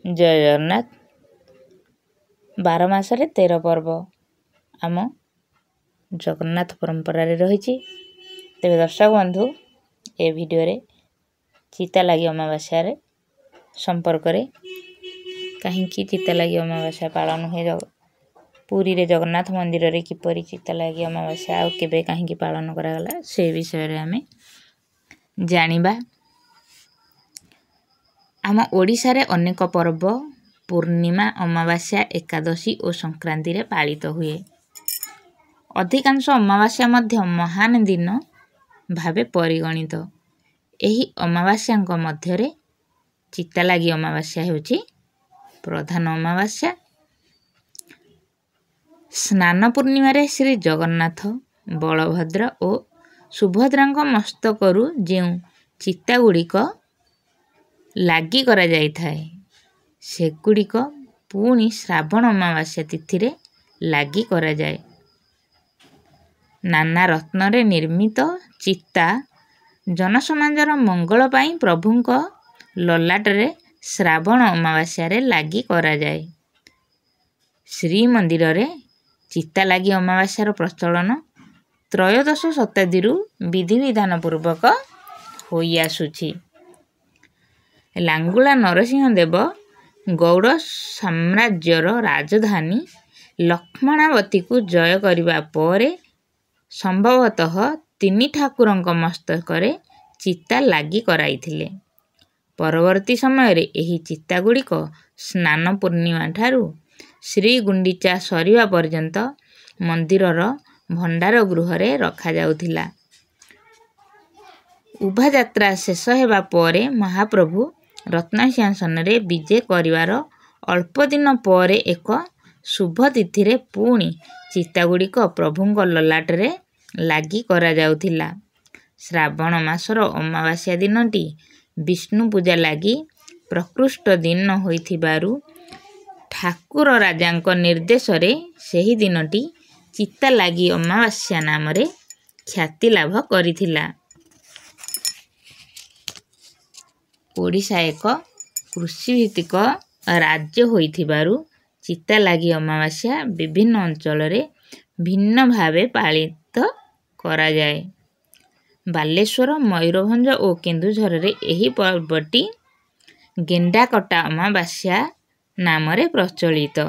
जय जगन्नाथ। 12 मासरे 13 पर्व आम जगन्नाथ परंपरा रही। तेरे दर्शक बंधु ए वीडियो रे चिता लगी अमावास्या संपर्क रे कहीं चिता लगी अमावास्या पालन हुए पुरी रे जगन्नाथ मंदिर रे किपरि चिता लगी अमावास्या आ केबे कहीं पालन करागला से विषय रे आमे जानिबा। आम ओडिशा रे अनेक पर्व पूर्णिमा अमावास्या एकादशी और संक्रांति रे पालित हुए। अधिकांश अमावास्या मध्य महान दिन भावे परिगणित। एही अमावास्या मध्य रे चिता लगी अमावास्या हेउची प्रधान अमावास्या। स्नान पूर्णिमा रे श्री जगन्नाथ बलभद्र और सुभद्रा मस्तकरू जेउ चिता गुड़िक लागी करा जाई थाए सेगुड़िक पुणी श्रावण अमावास्या तिथि रे लागी करा जाए। नाना रत्न रे निर्मित चिता जनसमाजर मंगल पाई प्रभुंक ललाट रे श्रावण अमावास्या रे लागी करा जाए। श्री मंदिर रे चिता लागी अमावास्यार प्रचलन त्रयोदश शताब्दी विधि विधान पूर्वक होई आसुछि। लांगुला नरसिंह देव गौड़ साम्राज्यर राजधानी लक्ष्मणावती को जय करिबा परे संभवतः 3 ठाकुरंक मस्तकरे चिता लागी कराइथिले। परवर्ती समय रे एही चिता गुड़िक स्नान पूर्णिमा ठारू श्री गुंडीचा सरिवा पर्यंत मंदिरर भंडार गृह रे रखा जाउथिला। उभा यात्रा शेष हेबा परे महाप्रभु रत्नसिंहासन रे विजे करिवार अल्प दिन परे एक शुभ तिथि रे पुणी चिता गुड़िक प्रभुंक ललाट रे लागी करा जाउथिला। श्रावण मासर अमावास्या दिनटी विष्णु पूजा लागी प्रकृष्ट दिन होइथिबारु ठाकुर राजांक निर्देश रे सेही दिनटी चिता लागी अमावास्या नाम रे ख्याति लाभ करिथिला। ओडिशा एक कृषि भित्तिक राज्य होइथिबारु चिता लागी अमावास्या विभिन्न अंचल रे भिन्न भावे पालित करा जाए। बालेश्वर मयूरभंज और केन्दुझर रे एही पर्वटी गेंडा कटा अमावास्या नाम रे प्रचलित।